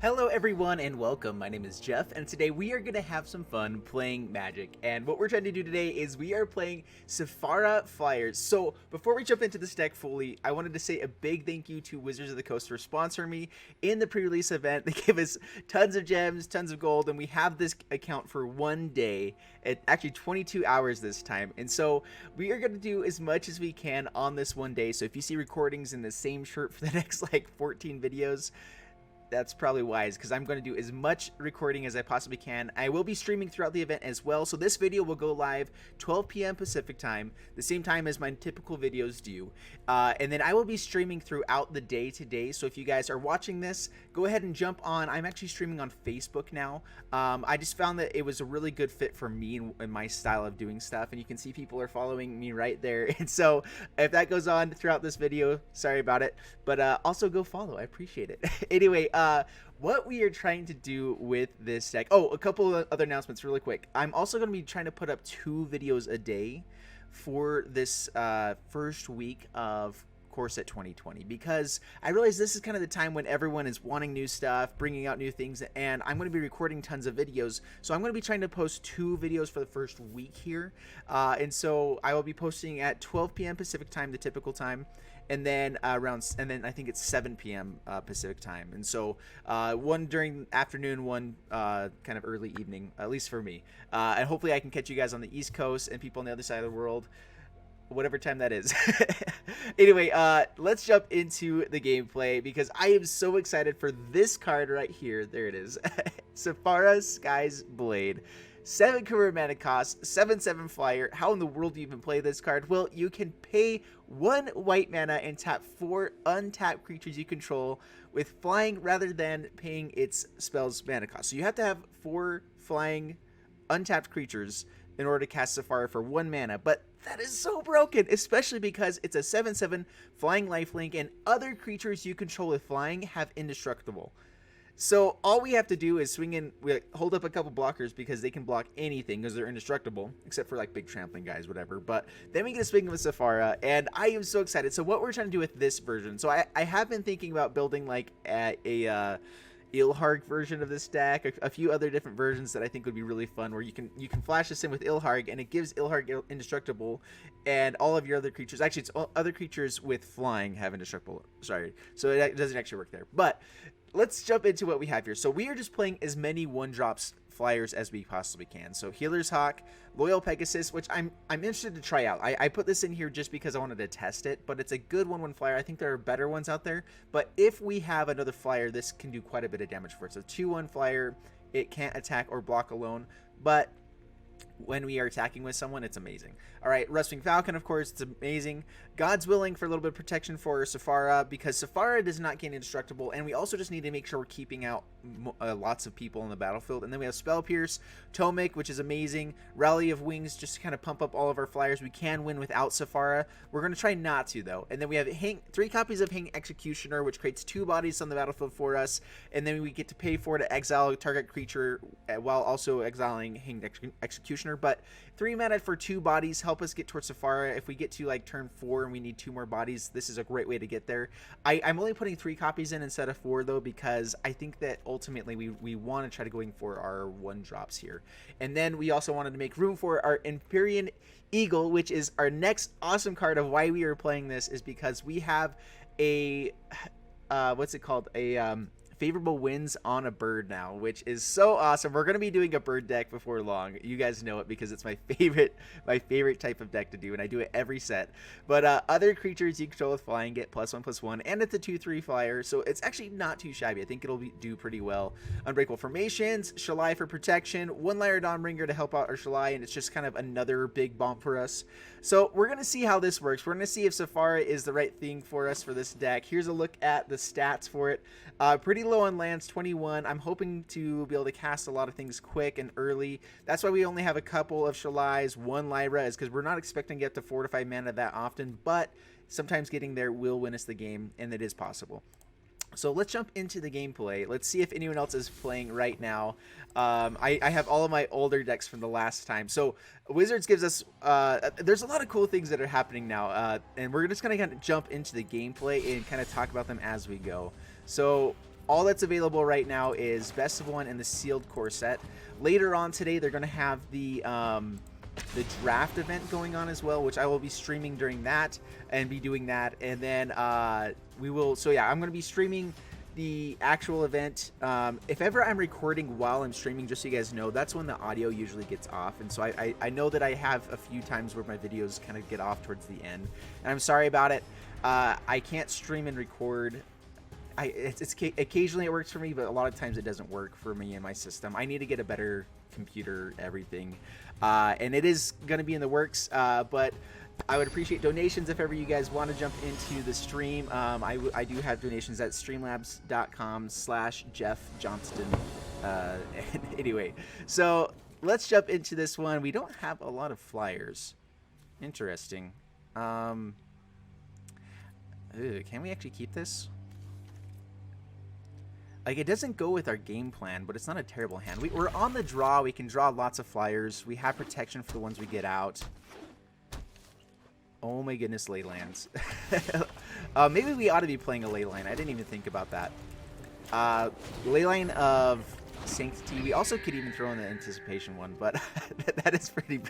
Hello everyone and welcome. My name is Jeff and today we are going to have some fun playing Magic, and what we're trying to do today is we are playing Sephara FLYERS. So before we jump into this deck fully, I wanted to say a big thank you to Wizards of the Coast for sponsoring me in the pre-release event. They gave us tons of gems, tons of gold, and we have this account for one day, actually 22 hours this time, and so we are going to do as much as we can on this one day. So if you see recordings in the same shirt for the next like 14 videos, that's probably wise, because I'm going to do as much recording as I possibly can. I will be streaming throughout the event as well, so this video will go live 12 p.m. Pacific time, the same time as my typical videos do. And then I will be streaming throughout the day today, so if you guys are watching this, go ahead and jump on. I'm actually streaming on Facebook now. I just found that it was a really good fit for me and my style of doing stuff, and you can see people are following me right there. And so if that goes on throughout this video, sorry about it, but also go follow. I appreciate it. Anyway, what we are trying to do with this deck. Oh, a couple of other announcements really quick. I'm also going to be trying to put up 2 videos a day for this first week of Core Set 2020, because I realize this is kind of the time when everyone is wanting new stuff, bringing out new things, and I'm going to be recording tons of videos, so I'm going to be trying to post 2 videos for the first week here, and so I will be posting at 12 p.m. Pacific time, the typical time, and then I think it's 7 p.m. Pacific time, and so one during afternoon, one kind of early evening, at least for me, and hopefully I can catch you guys on the East Coast and people on the other side of the world, whatever time that is. Anyway, let's jump into the gameplay, because I am so excited for this card right here. There it is. Sephara Sky's Blade. 7 convert mana cost, 7/7 flyer. How in the world do you even play this card? Well, you can pay 1 white mana and tap 4 untapped creatures you control with flying rather than paying its spell's mana cost. So you have to have 4 flying untapped creatures in order to cast Sephara for 1 mana, but that is so broken, especially because it's a 7/7 flying lifelink, and other creatures you control with flying have indestructible. So all we have to do is swing in, we hold up a couple blockers because they can block anything because they're indestructible, except for like big trampling guys, whatever. But then we get to swing with Sephara, and I am so excited. So what we're trying to do with this version, so I have been thinking about building like a Ilharg version of this deck, a few other different versions that I think would be really fun, where you can flash this in with Ilharg, and it gives Ilharg indestructible, and all of your other creatures, actually it's all other creatures with flying have indestructible, sorry, so it doesn't actually work there. But let's jump into what we have here. So we are just playing as many 1-drops flyers as we possibly can. So Healer's Hawk, Loyal Pegasus, which I'm interested to try out. I put this in here just because I wanted to test it, but it's a good 1/1 flyer. I think there are better ones out there, but if we have another flyer, this can do quite a bit of damage for it. So 2/1 flyer, it can't attack or block alone, but when we are attacking with someone, it's amazing. All right, Rustwing Falcon, of course, it's amazing. God's Willing for a little bit of protection for Sephara, because Sephara does not get indestructible, and we also just need to make sure we're keeping out lots of people on the battlefield. And then we have Spell Pierce, Tomic, which is amazing. Rally of Wings, just to kind of pump up all of our flyers. We can win without Sephara. We're going to try not to, though. And then we have 3 copies of Hanged Executioner, which creates 2 bodies on the battlefield for us, and then we get to pay for it to exile a target creature while also exiling Hanged Executioner. But 3 mana for 2 bodies help us get towards Sephara. If we get to like turn 4 and we need 2 more bodies, this is a great way to get there. I'm only putting 3 copies in instead of 4, though, because I think that ultimately we want to try to going for our 1-drops here. And then we also wanted to make room for our Empyrean Eagle, which is our next awesome card. Of why we are playing this is because we have a what's it called, a favorable wins on a bird now, which is so awesome. We're going to be doing a bird deck before long. You guys know it because it's my favorite type of deck to do, and I do it every set. But other creatures you control with flying get +1/+1, and it's a 2/3 flyer, so it's actually not too shabby. I think it'll do pretty well. Unbreakable Formations, Shalai for protection, 1 Lyre Dawnbringer to help out our Shalai, and it's just kind of another big bomb for us. So we're going to see how this works. We're going to see if Sephara is the right thing for us for this deck. Here's a look at the stats for it. Pretty low on lands, 21. I'm hoping to be able to cast a lot of things quick and early. That's why we only have a couple of Shalais, 1 Lyra, is because we're not expecting to get to 4 to 5 mana that often, but sometimes getting there will win us the game, and it is possible. So let's jump into the gameplay. Let's see if anyone else is playing right now. I have all of my older decks from the last time. So Wizards gives us, there's a lot of cool things that are happening now. And we're just going to kind of jump into the gameplay and kind of talk about them as we go. So all that's available right now is Best of One and the Sealed Core set. Later on today, they're going to have the draft event going on as well, which I will be streaming during that and be doing that. And then we will, so yeah, I'm going to be streaming the actual event. If ever I'm recording while I'm streaming, just so you guys know, that's when the audio usually gets off. And so I know that I have a few times where my videos kind of get off towards the end, and I'm sorry about it. I can't stream and record. Occasionally it works for me, but a lot of times it doesn't work for me and my system. I need to get a better computer, everything, and it is going to be in the works, but I would appreciate donations if ever you guys want to jump into the stream. I do have donations at streamlabs.com/Jeff Johnston. Anyway, so let's jump into this one. We don't have a lot of flyers. Interesting. Can we actually keep this? Like, it doesn't go with our game plan, but it's not a terrible hand. We're on the draw. We can draw lots of flyers. We have protection for the ones we get out. Oh my goodness, Leylands. Maybe we ought to be playing a Leyline. I didn't even think about that. Leyline of Sanctity. We also could even throw in the Anticipation one, but that's pretty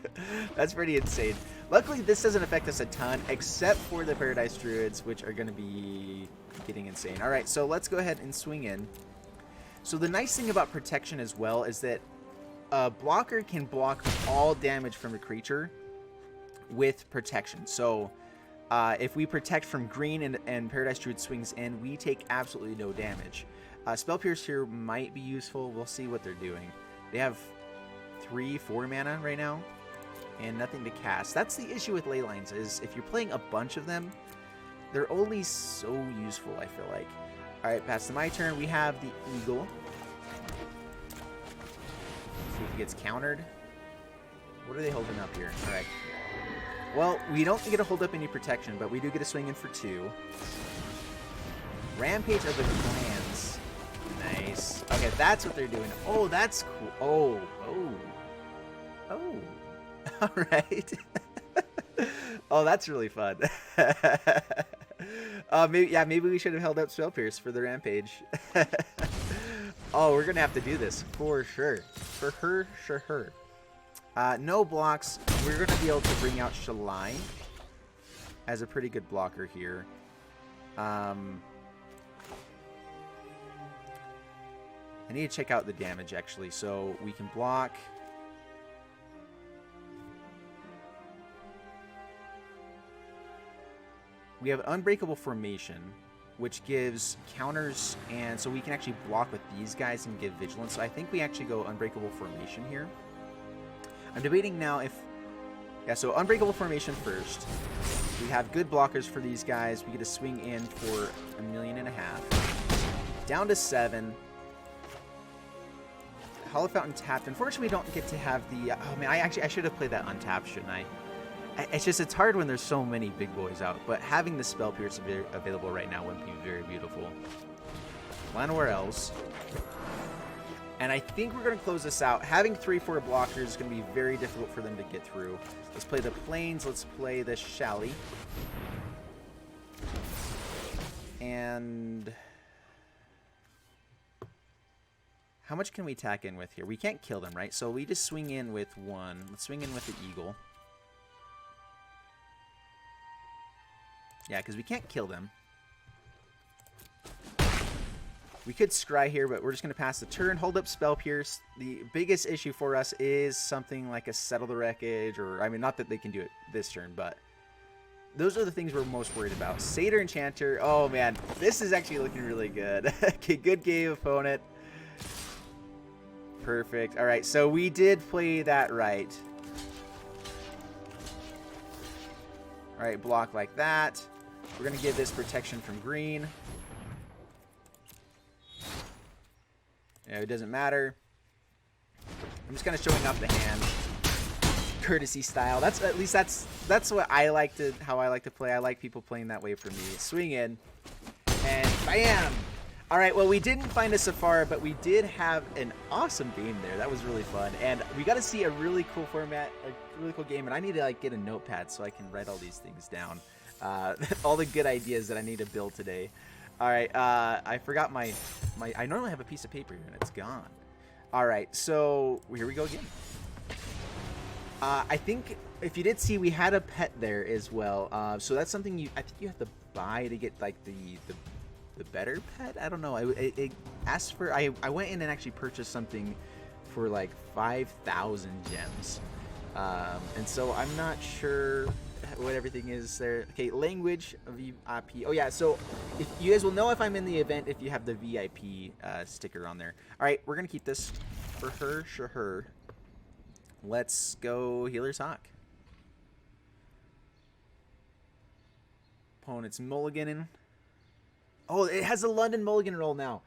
insane. Luckily, this doesn't affect us a ton, except for the Paradise Druids, which are going to be getting insane. All right, so let's go ahead and swing in. So the nice thing about protection as well is that a blocker can block all damage from a creature with protection. So if we protect from green and Paradise Druid swings in, we take absolutely no damage. Spell Pierce here might be useful. We'll see what they're doing. They have 3-4 mana right now and nothing to cast. That's the issue with Leylines, is if you're playing a bunch of them, they're only so useful, I feel like. All right, past to my turn. We have the Eagle. See if it gets countered. What are they holding up here? All right. Well, we don't get to hold up any protection, but we do get to swing in for 2. Rampage of the Clans. Nice. Okay, that's what they're doing. Oh, that's cool. Oh. All right. Oh, that's really fun. Maybe we should have held up Spell Pierce for the Rampage. Oh, we're gonna have to do this for sure. For her. No blocks. We're going to be able to bring out Shalai as a pretty good blocker here. I need to check out the damage, actually. So we can block. We have Unbreakable Formation, which gives counters, and so we can actually block with these guys and give Vigilance. So I think we actually go Unbreakable Formation here. I'm debating now if... Yeah, so Unbreakable Formation first. We have good blockers for these guys. We get to swing in for 1.5 million. Down to 7. Hollow Fountain tapped. Unfortunately, we don't get to have the... Oh, man, I should have played that untapped, shouldn't I? It's hard when there's so many big boys out. But having the Spell Pierce available right now would be very beautiful. Llanowar Elves. And I think we're going to close this out. Having 3-4 blockers is going to be very difficult for them to get through. Let's play the Plains. Let's play the Shally. And how much can we tack in with here? We can't kill them, right? So we just swing in with 1. Let's swing in with the Eagle. Yeah, because we can't kill them. We could scry here, but we're just going to pass the turn, hold up Spell Pierce. The biggest issue for us is something like a Settle the Wreckage, or, I mean, not that they can do it this turn, but those are the things we're most worried about. Satyr Enchanter. Oh, man, this is actually looking really good. Okay, good game, opponent. Perfect. All right, so we did play that right. All right, block like that. We're going to give this protection from green. Yeah, it doesn't matter. I'm just kind of showing off the hand, courtesy style. That's at least that's what I like to how I like to play. I like people playing that way for me. Swing in, and bam! All right. Well, we didn't find a Sephara, but we did have an awesome game there. That was really fun, and we got to see a really cool format, a really cool game. And I need to like get a notepad so I can write all these things down, all the good ideas that I need to build today. All right, I forgot my I normally have a piece of paper here and it's gone. All right, so here we go again. I think if you did see, we had a pet there as well. So that's something I think you have to buy to get like the better pet. I don't know. It asked for. I went in and actually purchased something for like 5,000 gems, and so I'm not sure what everything is there. Okay, language VIP. Oh yeah, so if you guys will know if I'm in the event if you have the VIP sticker on there. All right, we're gonna keep this for her. Sure. Let's go Healer's Hawk. Opponent's Mulligan. Oh, it has a London Mulligan roll now.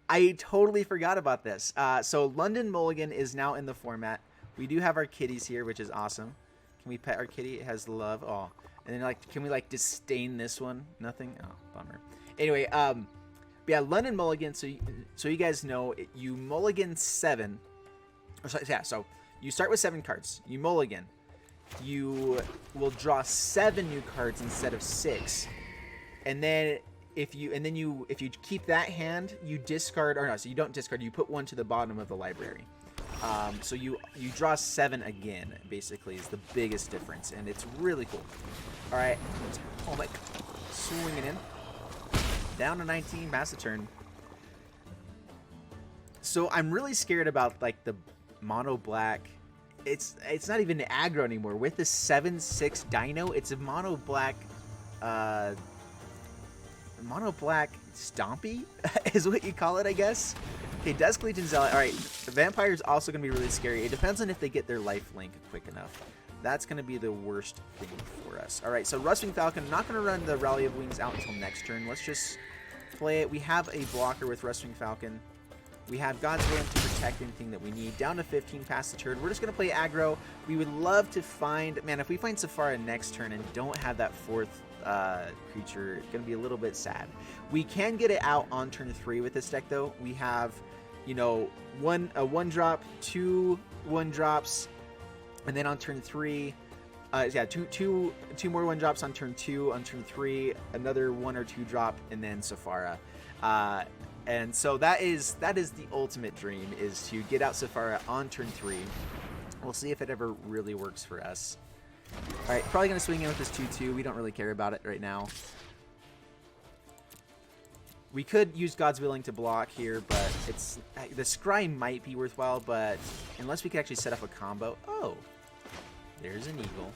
I totally forgot about this. So London Mulligan is now in the format. We do have our kitties here, which is awesome. Can we pet our kitty? It has love. Oh, and then like, can we like disdain this one? Nothing. Oh, bummer. Anyway, yeah, London Mulligan. So you guys know, you mulligan 7. So you start with 7 cards. You mulligan. You will draw 7 new cards instead of 6, and then if you keep that hand, you discard, or no, so you don't discard. You put 1 to the bottom of the library. So you draw 7 again. Basically, is the biggest difference, and it's really cool. All right, oh my, swinging in, down to 19, pass the turn. So I'm really scared about like the mono black. It's not even aggro anymore. With the 7/6 Dino, it's a mono black Stompy is what you call it, I guess. Okay, Dusk Legion Zealot. All right, the Vampire is also going to be really scary. It depends on if they get their life link quick enough. That's going to be the worst thing for us. All right, so Rustwing Falcon. I'm not going to run the Rally of Wings out until next turn. Let's just play it. We have a blocker with Rustwing Falcon. We have God's Willing to protect anything that we need. Down to 15, past the turn. We're just going to play aggro. We would love to find... Man, if we find Sephara next turn and don't have that 4th creature, it's going to be a little bit sad. We can get it out on turn 3 with this deck, though. We have, you know, a 1-drop, 2 1-drops, and then on turn 3... yeah, two more 1-drops on turn 2. On turn 3, another 1 or 2 drop, and then Sephara. And so that is the ultimate dream, is to get out Sephara on turn 3. We'll see if it ever really works for us. All right, probably going to swing in with this 2/2. We don't really care about it right now. We could use God's Willing to block here, but it's the Scry might be worthwhile, but unless we can actually set up a combo. Oh, there's an Eagle.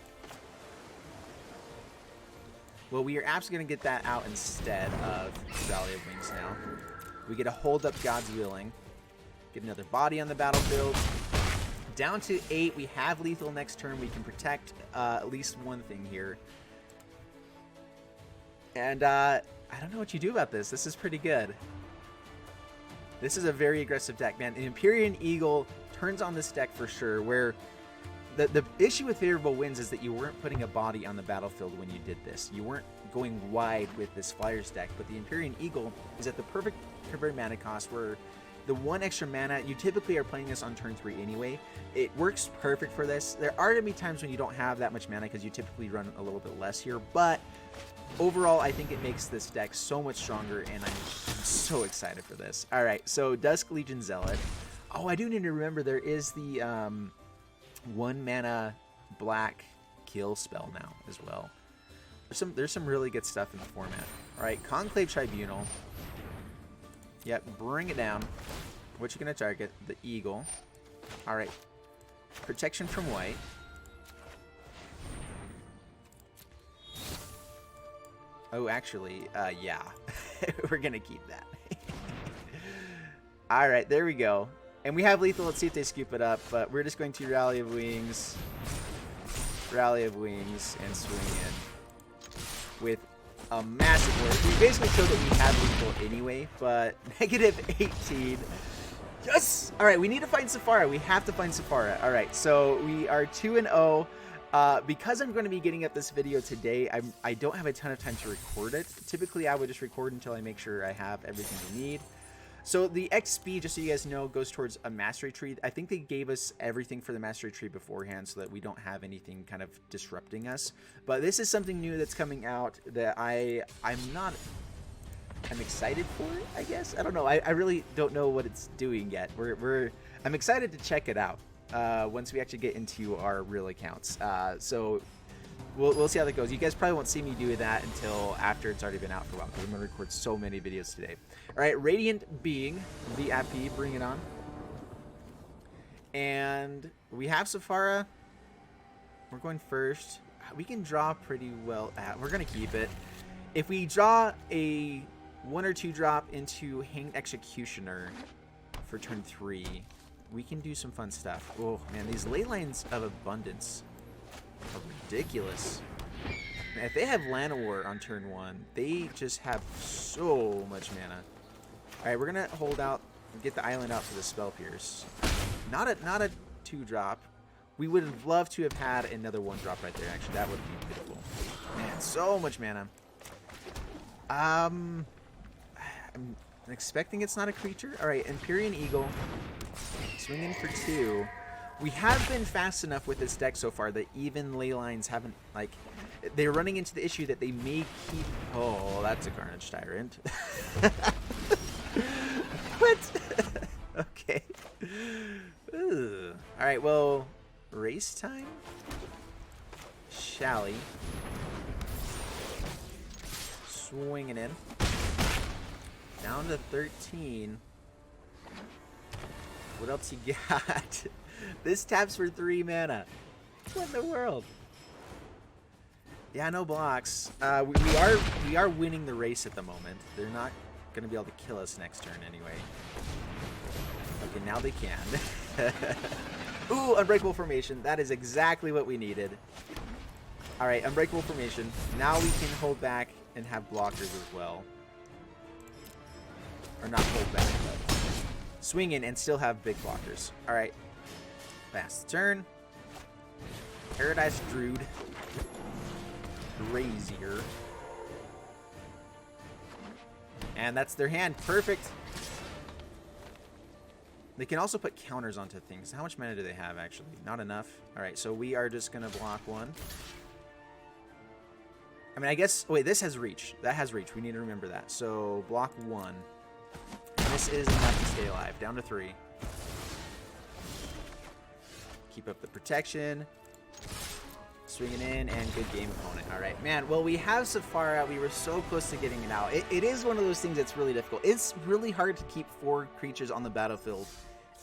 Well, we are absolutely going to get that out instead of Rally of Wings now. We get a hold up God's Willing. Get another body on the battlefield. Down to 8. We have lethal next turn. We can protect at least one thing here. And I don't know what you do about this. This is pretty good. This is a very aggressive deck, man. An Empyrean Eagle turns on this deck for sure, where the issue with favorable wins is that you weren't putting a body on the battlefield when you did this. You weren't going wide with this Flyers deck, but the Empyrean Eagle is at the perfect convert mana cost, where the 1 extra mana, you typically are playing this on turn 3 anyway. It works perfect for this. There are going to be times when you don't have that much mana because you typically run a little bit less here, but overall, I think it makes this deck so much stronger, and I'm so excited for this. All right, so Dusk Legion Zealot. Oh, I do need to remember there is the 1 mana black kill spell now as well. There's some really good stuff in the format. All right, Conclave Tribunal. Yep, bring it down. What you gonna target? The Eagle. All right, protection from white. Oh, actually, yeah, we're gonna keep that. All right, there we go. And we have lethal. Let's see if they scoop it up. But we're just going to Rally of Wings, and swing in with a massive word. We basically showed that we have lethal anyway, but negative 18. Yes! All right, we need to find Sephara. We have to find Sephara. All right, so we are 2-0. Because I'm going to be getting up this video today, I don't have a ton of time to record it. Typically, I would just record until I make sure I have everything we need. So the XP, just so you guys know, goes towards a mastery tree. I think they gave us everything for the mastery tree beforehand so that we don't have anything kind of disrupting us. But this is something new that's coming out that I'm not I'm excited for it, I guess. I don't know. I really don't know what it's doing yet. I'm excited to check it out once we actually get into our real accounts. So we'll see how that goes. You guys probably won't see me do that until after it's already been out for a while, because I'm going to record so many videos today. All right, Radiant Being, the AP, bring it on. And we have Sephara. We're going first. We can draw pretty well. We're going to keep it. If we draw a 1 or 2 drop into Hanged Executioner for turn 3, we can do some fun stuff. Oh, man, these ley lines of abundance are ridiculous. Man, if they have Llanowar on turn 1, they just have so much mana. All right, we're going to hold out and get the island out for the Spell Pierce. Not a 2-drop. We would have loved to have had another 1-drop right there, actually. That would be beautiful. Man, so much mana. I'm expecting it's not a creature. All right, Empyrean Eagle. Swinging for 2. We have been fast enough with this deck so far that even ley lines haven't, like, they're running into the issue that they may keep... Oh, that's a Carnage Tyrant. What? Okay. Ugh. All right, well, race time? Shally. Swinging in. Down to 13. What else you got? This taps for 3 mana. What in the world? Yeah, no blocks. We are winning the race at the moment. They're not going to be able to kill us next turn anyway. Okay, now they can. Ooh, Unbreakable Formation. That is exactly what we needed. All right, Unbreakable Formation. Now we can hold back and have blockers as well. Or not hold back, but swing in and still have big blockers. All right. Fast turn. Paradise Druid. Brazier. And that's their hand. Perfect. They can also put counters onto things. How much mana do they have, actually? Not enough. All right, so we are just going to block 1. I mean, I guess... Wait, this has reach. That has reach. We need to remember that. So, block 1. And this is enough to stay alive. Down to 3. Keep up the protection. Swinging in, and good game opponent. All right, man. Well, we have Sephara. We were so close to getting it out. It is one of those things that's really difficult. It's really hard to keep 4 creatures on the battlefield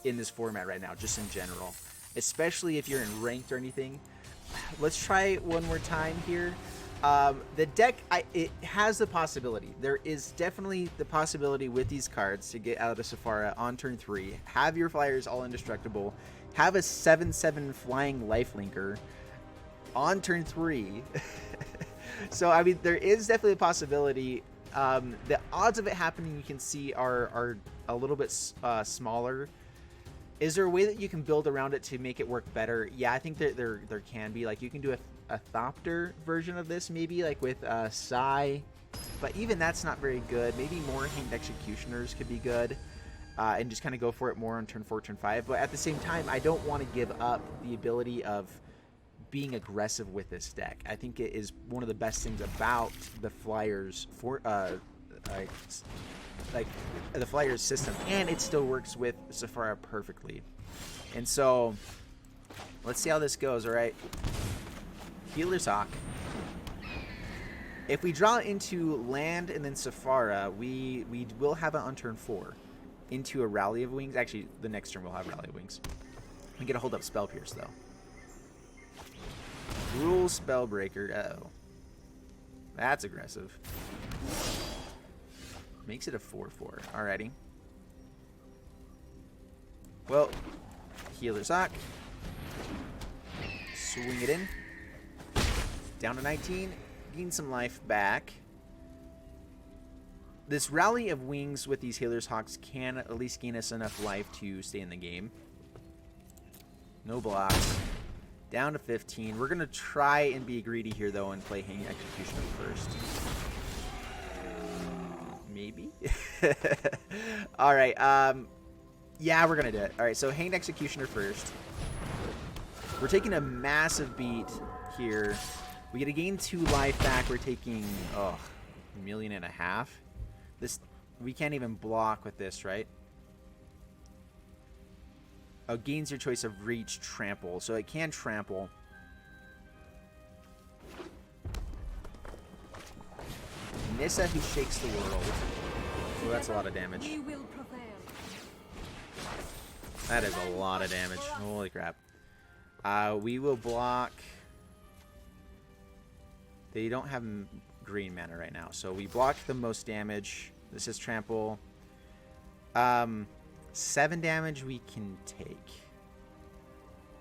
in this format right now, just in general. Especially if you're in ranked or anything. Let's try it one more time here. The deck, it has the possibility. There is definitely the possibility with these cards to get out of Sephara on turn 3. Have your Flyers all indestructible. Have a 7/7 flying lifelinker on turn 3. So, I mean, there is definitely a possibility. The odds of it happening, you can see, are a little bit smaller. Is there a way that you can build around it to make it work better? Yeah, I think there can be. Like, you can do a Thopter version of this, maybe, like with Psy. But even that's not very good. Maybe more Hanged Executioners could be good. And just kind of go for it more on turn 4, turn 5. But at the same time, I don't want to give up the ability of being aggressive with this deck. I think it is one of the best things about the Flyers for like the Flyers system, and it still works with Sephara perfectly. And so let's see how this goes. All right, Healer's Hawk. If we draw into land and then Sephara, we will have it on turn 4 into a Rally of Wings. Actually, the next turn we'll have Rally of Wings. We get a hold up Spell Pierce though. Rule Spellbreaker. Uh-oh. That's aggressive. Makes it a 4/4. Alrighty. Well, Healer's Hawk. Swing it in. Down to 19. Gain some life back. This Rally of Wings with these Healer's Hawks can at least gain us enough life to stay in the game. No blocks. Down to 15. We're going to try and be greedy here, though, and play Hanged Executioner first. Maybe? Alright, yeah, we're going to do it. Alright, so Hanged Executioner first. We're taking a massive beat here. We get to gain 2 life back. We're taking, $1.5 million. This, we can't even block with this, right? Oh, gains your choice of reach, trample. So it can trample. Nissa who shakes the world. Oh, that's a lot of damage. That is a lot of damage. Holy crap. We will block. They don't have green mana right now, so we block the most damage. This is trample. 7 damage we can take.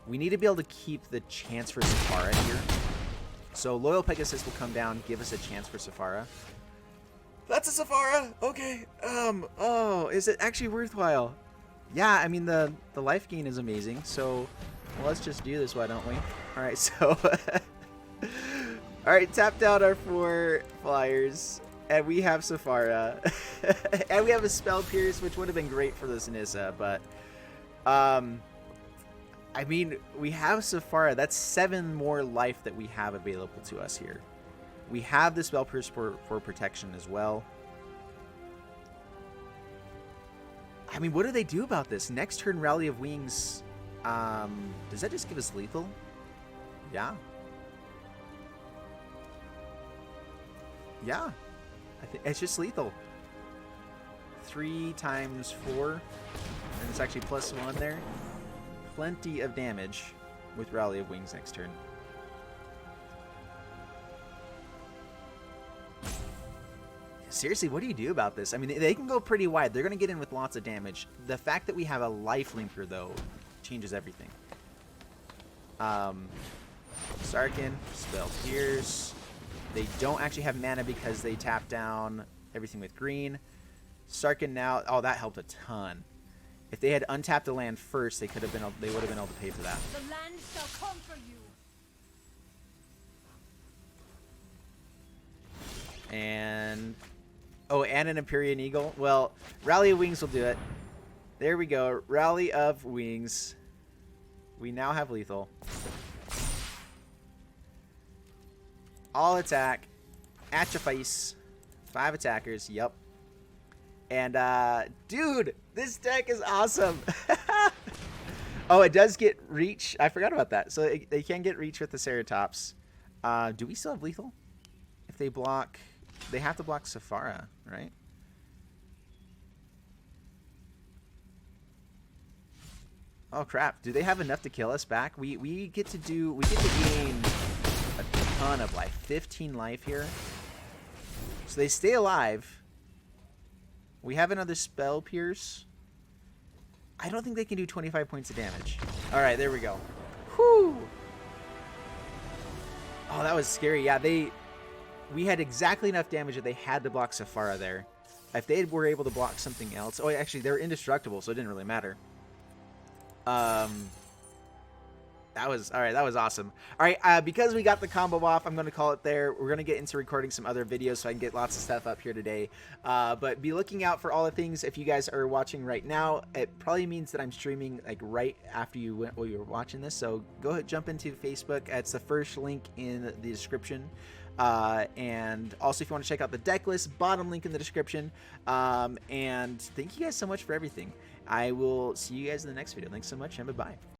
We need to be able to keep the chance for Sephara here. So Loyal Pegasus will come down, give us a chance for Sephara. That's a Sephara! Okay. Oh, is it actually worthwhile? Yeah, I mean, the life gain is amazing, so let's just do this, why don't we? Alright, so... Alright, tapped out our 4 flyers, and we have Sephara. And we have a Spell Pierce, which would have been great for this Nissa, but... I mean, we have Sephara. That's 7 more life that we have available to us here. We have the Spell Pierce for protection as well. I mean, what do they do about this? Next turn, Rally of Wings. Does that just give us lethal? Yeah. Yeah. I think it's just lethal. 3 times 4. And it's actually +1 there. Plenty of damage with Rally of Wings next turn. Seriously, what do you do about this? I mean, they can go pretty wide. They're going to get in with lots of damage. The fact that we have a life linker, though, changes everything. Sarkin, Spell Pierce. They don't actually have mana because they tap down everything with green. Sarkin now... Oh, that helped a ton. If they had untapped the land first, they would have been able to pay for that. The land shall conquer you. And... Oh, and an Empyrean Eagle. Well, Rally of Wings will do it. There we go. Rally of Wings. We now have lethal. All attack. At your face. 5 attackers. Yep. And, dude, this deck is awesome. Oh, it does get reach. I forgot about that. So they can get reach with the Ceratops. Do we still have lethal? If they block... They have to block Sephara, right? Oh crap! Do they have enough to kill us back? We get to gain a ton of life, 15 life here. So they stay alive. We have another Spell Pierce. I don't think they can do 25 points of damage. All right, there we go. Whew. Oh, that was scary. Yeah, we had exactly enough damage that they had to block Sephara there. If they were able to block something else... Oh, actually, they're indestructible, so it didn't really matter. That was... Alright, that was awesome. Alright, because we got the combo off, I'm going to call it there. We're going to get into recording some other videos so I can get lots of stuff up here today. But be looking out for all the things. If you guys are watching right now, it probably means that I'm streaming like right after you're watching this. So go ahead, jump into Facebook. It's the first link in the description. And also if you want to check out the deck list, bottom link in the description. And thank you guys so much for everything. I will see you guys in the next video. Thanks so much and bye-bye.